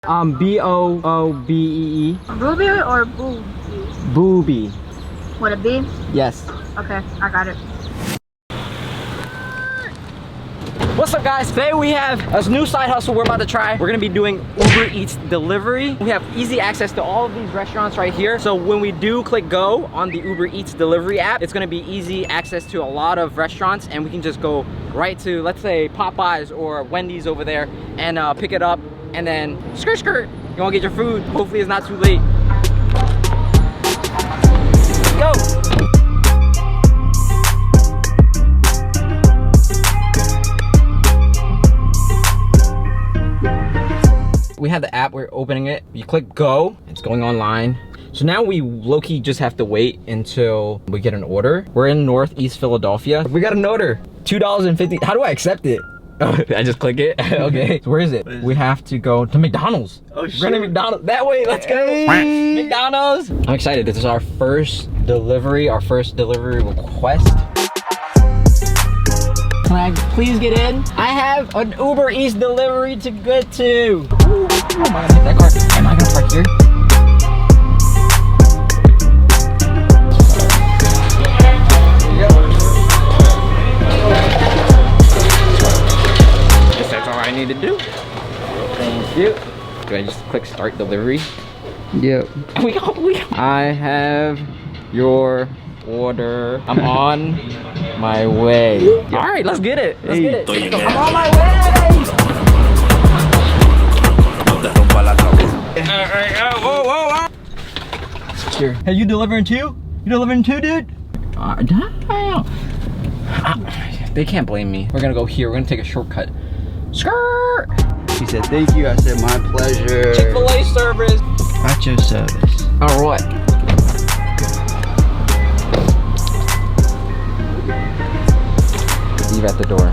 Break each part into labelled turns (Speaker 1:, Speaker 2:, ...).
Speaker 1: Boobee.
Speaker 2: Ruby or booby?
Speaker 1: Booby.
Speaker 2: With a B?
Speaker 1: Yes.
Speaker 2: Okay, I got it.
Speaker 1: What's up, guys? Today we have a new side hustle we're about to try. We're gonna be doing UberEats delivery. We have easy access to all of these restaurants right here. So when we do click go on the UberEats delivery app, it's gonna be easy access to a lot of restaurants, and we can just go right to, let's say, Popeyes or Wendy's over there and pick it up, and then skirt. You wanna get your food. Hopefully it's not too late. Go! We have the app, we're opening it. You click go, it's going online. So now we low-key just have to wait until we get an order. We're in Northeast Philadelphia. We got an order, $2.50. How do I accept it? Oh, I just click it? Okay, so where is it? We have to go to McDonald's. Oh shit. We're going to McDonald's, that way, let's go. Hey. McDonald's. I'm excited, this is our first delivery request. Can I please get in? I have an UberEats delivery to get to. Ooh, am I gonna hit that car? Am I gonna park here? There you go. Guess that's all I need to do. Thank you. Do I just click start delivery? Yep. We go. I have your order. I'm on my way. All right, let's get it. Let's get it. I'm on my way. Whoa. Here. Hey, you delivering too? You delivering too, dude? Damn. They can't blame me. We're gonna go here. We're gonna take a shortcut. Skirt.
Speaker 3: He said, thank you. I said, my pleasure.
Speaker 1: Chick-fil-A service.
Speaker 3: At your service.
Speaker 1: All right. Leave at the door.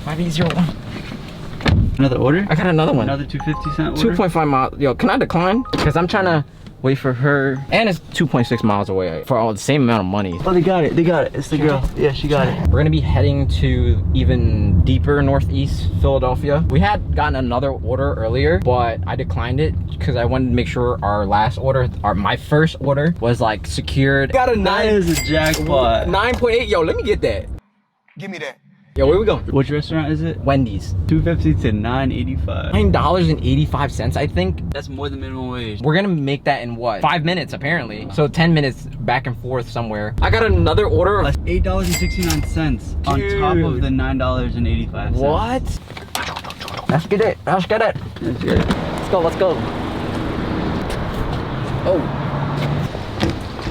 Speaker 1: 5801.
Speaker 3: Another order?
Speaker 1: I got another one.
Speaker 3: Another 250-cent order?
Speaker 1: 2.5 miles. Yo, can I decline? Because I'm trying to wait for her. And it's 2.6 miles away for all the same amount of money.
Speaker 3: Oh, they got it. It's the girl. Yeah, she got it.
Speaker 1: We're gonna be heading to even deeper Northeast Philadelphia. We had gotten another order earlier, but I declined it because I wanted to make sure our last order, my first order, was like secured.
Speaker 3: Got a 9 is a jackpot.
Speaker 1: 9.8. Yo, let me get that.
Speaker 4: Give me that.
Speaker 1: Yo, where we going?
Speaker 3: Which restaurant is it?
Speaker 1: Wendy's.
Speaker 3: $2.50 to $9.85.
Speaker 1: $9.85, I think.
Speaker 3: That's more than minimum wage.
Speaker 1: We're gonna make that in what? 5 minutes apparently. So 10 minutes back and forth somewhere. I got another order.
Speaker 3: That's $8.69 on top of the $9.85.
Speaker 1: What? Let's get it. Let's get it.
Speaker 3: Let's get it.
Speaker 1: Let's go. Oh.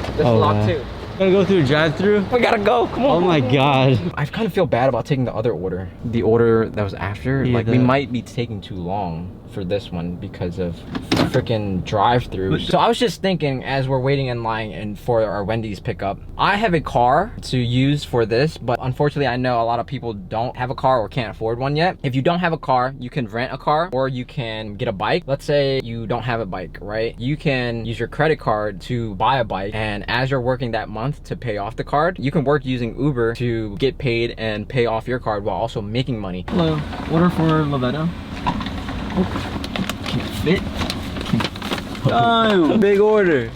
Speaker 1: This is locked too.
Speaker 3: Gotta go through a drive-thru?
Speaker 1: We gotta go, come on.
Speaker 3: Oh my god.
Speaker 1: I kind of feel bad about taking the other order. The order that was after,
Speaker 3: yeah,
Speaker 1: like we might be taking too long for this one because of freaking drive-through. So I was just thinking as we're waiting in line and for our Wendy's pickup, I have a car to use for this, but unfortunately I know a lot of people don't have a car or can't afford one yet. If you don't have a car, you can rent a car or you can get a bike. Let's say you don't have a bike, right? You can use your credit card to buy a bike, and as you're working that month to pay off the card, you can work using Uber to get paid and pay off your card while also making money.
Speaker 3: Hello, order for Lovetto.
Speaker 1: Oh, can it fit?
Speaker 3: Damn, big order.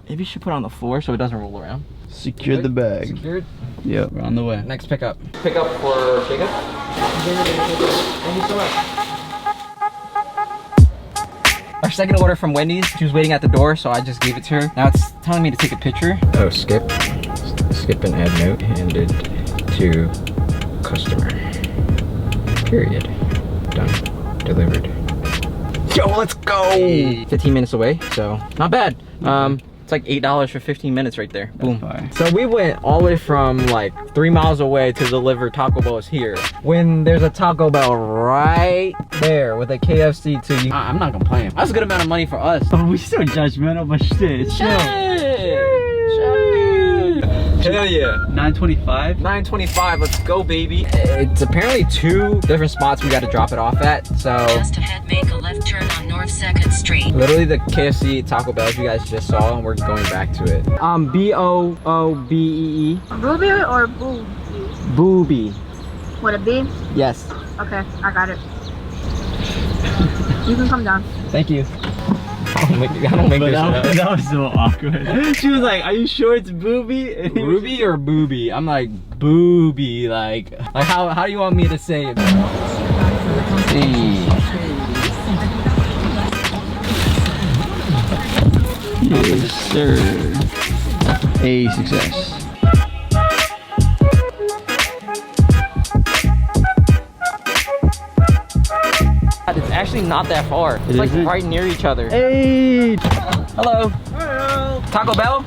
Speaker 1: Maybe you should put it on the floor so it doesn't roll around.
Speaker 3: Secured the bag.
Speaker 1: Secured?
Speaker 3: Yep, we're on the way.
Speaker 1: Next pickup. Pickup for Jacob. Thank you so much. Our second order from Wendy's. She was waiting at the door, so I just gave it to her. Now it's telling me to take a picture. Oh, skip and add note handed to customer. Period. Done. Delivered. Yo, let's go! 15 minutes away, so not bad. It's like $8 for 15 minutes right there. Boom. So we went all the way from like 3 miles away to deliver Taco Bell's here, when there's a Taco Bell right there with a KFC too. I'm not complaining. That's a good amount of money for us.
Speaker 3: Oh, we still judgmental, but shit.
Speaker 1: Hell yeah.
Speaker 3: 925?
Speaker 1: 925, let's go, baby. It's apparently 2 different spots we got to drop it off at, so.
Speaker 5: Just ahead, make a left turn on North 2nd Street.
Speaker 1: Literally the KFC Taco Bell you guys just saw, and we're going back to it. B-O-O-B-E-E.
Speaker 2: Ruby or booby?
Speaker 1: Booby.
Speaker 2: With a B?
Speaker 1: Yes.
Speaker 2: Okay, I got it. You can come down.
Speaker 1: Thank you. I don't make
Speaker 3: But
Speaker 1: this up.
Speaker 3: that was so awkward. She was like, "Are you sure it's booby?" And he was
Speaker 1: Ruby or booby? I'm like booby. Like how do you want me to say it? Hey. Yes, sir. A success. It's actually not that far. It's like right near each other.
Speaker 3: Hey!
Speaker 1: Hello.
Speaker 4: Hello.
Speaker 1: Taco Bell?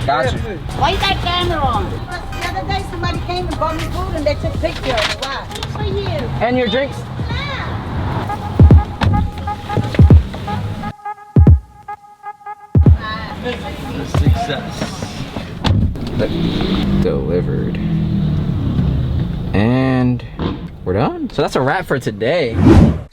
Speaker 1: Gotcha.
Speaker 4: Why you got camera on? The other day somebody came and bought me food and they took pictures of it. Why? For you.
Speaker 1: And your drinks?
Speaker 3: A success.
Speaker 1: Delivered. And we're done. So that's a wrap for today.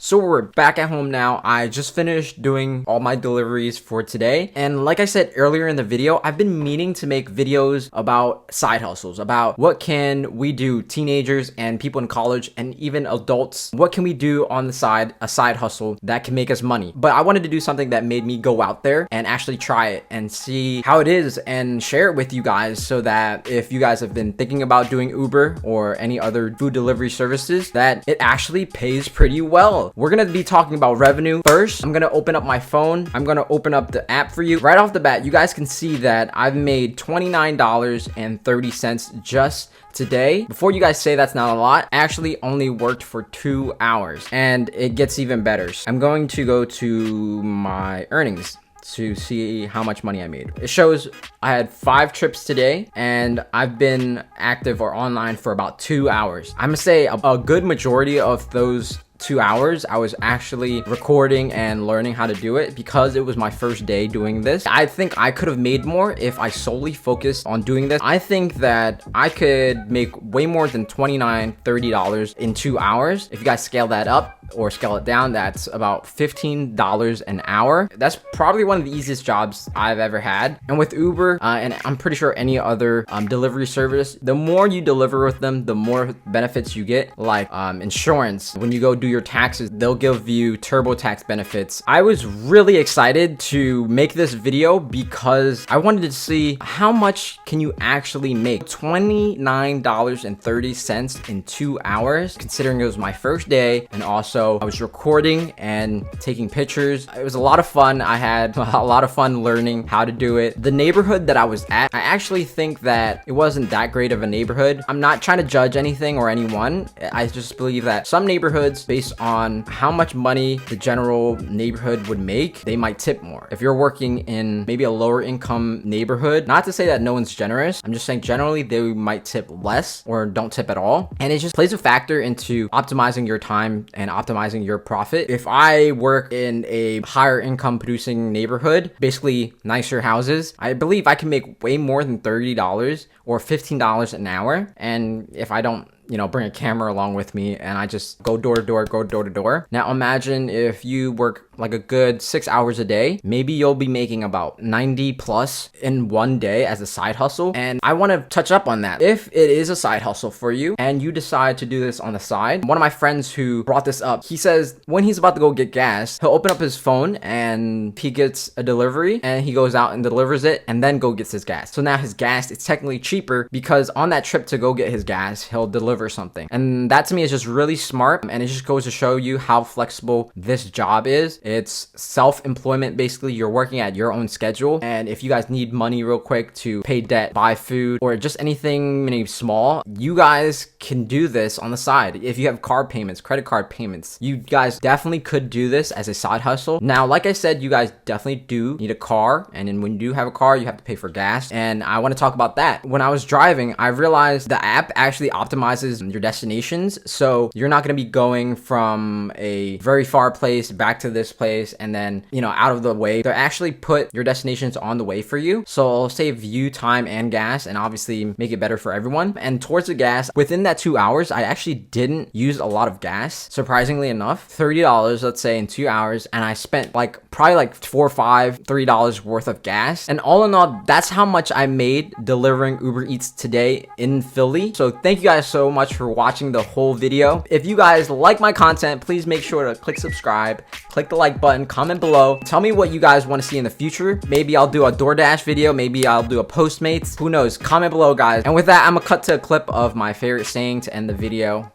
Speaker 1: So we're back at home now. I just finished doing all my deliveries for today. And like I said earlier in the video, I've been meaning to make videos about side hustles, about what can we do, teenagers and people in college and even adults, what can we do on the side, a side hustle that can make us money. But I wanted to do something that made me go out there and actually try it and see how it is and share it with you guys, so that if you guys have been thinking about doing Uber or any other food delivery services, that it actually pays pretty well. We're gonna be talking about revenue. First, I'm gonna open up my phone. I'm gonna open up the app for you. Right off the bat, you guys can see that I've made $29.30 just today. Before you guys say that's not a lot, I actually only worked for 2 hours, and it gets even better. I'm going to go to my earnings to see how much money I made. It shows I had 5 trips today and I've been active or online for about 2 hours. I'm gonna say a good majority of those 2 hours I was actually recording and learning how to do it, because it was my first day doing this. I think I could have made more if I solely focused on doing this. I think that I could make way more than $29-30 in 2 hours. If you guys scale that up or scale it down, that's about $15 an hour. That's probably one of the easiest jobs I've ever had. And with Uber, and I'm pretty sure any other delivery service, the more you deliver with them, the more benefits you get, like insurance. When you go do your taxes, they'll give you TurboTax benefits. I was really excited to make this video because I wanted to see how much can you actually make. $29.30 in 2 hours, considering it was my first day, and also I was recording and taking pictures. It was a lot of fun. I had a lot of fun learning how to do it. The neighborhood that I was at, I actually think that it wasn't that great of a neighborhood. I'm not trying to judge anything or anyone. I just believe that some neighborhoods, based on how much money the general neighborhood would make, they might tip more. If you're working in maybe a lower income neighborhood, not to say that no one's generous, I'm just saying generally they might tip less or don't tip at all. And it just plays a factor into optimizing your time and optimizing your profit. If I work in a higher income producing neighborhood, basically nicer houses, I believe I can make way more than $30 or $15 an hour. And if I don't, bring a camera along with me and I just go door to door. Now imagine if you work like a good 6 hours a day, maybe you'll be making about 90 plus in one day as a side hustle. And I want to touch up on that. If it is a side hustle for you and you decide to do this on the side, one of my friends who brought this up, he says when he's about to go get gas, he'll open up his phone and he gets a delivery and he goes out and delivers it and then go gets his gas. So now his gas is technically cheaper because on that trip to go get his gas, he'll deliver something. And that to me is just really smart, and it just goes to show you how flexible this job is. It's self-employment. Basically, you're working at your own schedule, and if you guys need money real quick to pay debt, buy food, or just anything maybe small, you guys can do this on the side. If you have card payments, credit card payments, you guys definitely could do this as a side hustle. Now, like I said, you guys definitely do need a car, and then when you do have a car, you have to pay for gas, and I want to talk about that. When I was driving, I realized the app actually optimizes your destinations, so you're not going to be going from a very far place back to this place and then out of the way. They actually put your destinations on the way for you, so it'll save you time and gas and obviously make it better for everyone. And towards the gas, within that 2 hours, I actually didn't use a lot of gas, surprisingly enough. $30, let's say, in 2 hours, and I spent probably like $4, $5, $3 worth of gas. And all in all, that's how much I made delivering Uber Eats today in Philly. So thank you guys so so much for watching the whole video. If you guys like my content, please make sure to click subscribe, click the like button, comment below. Tell me what you guys want to see in the future. Maybe I'll do a DoorDash video. Maybe I'll do a Postmates. Who knows? Comment below, guys. And with that, I'm gonna cut to a clip of my favorite saying to end the video.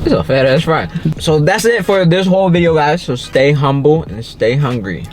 Speaker 1: It's a fat ass fry. So that's it for this whole video, guys. So stay humble and stay hungry.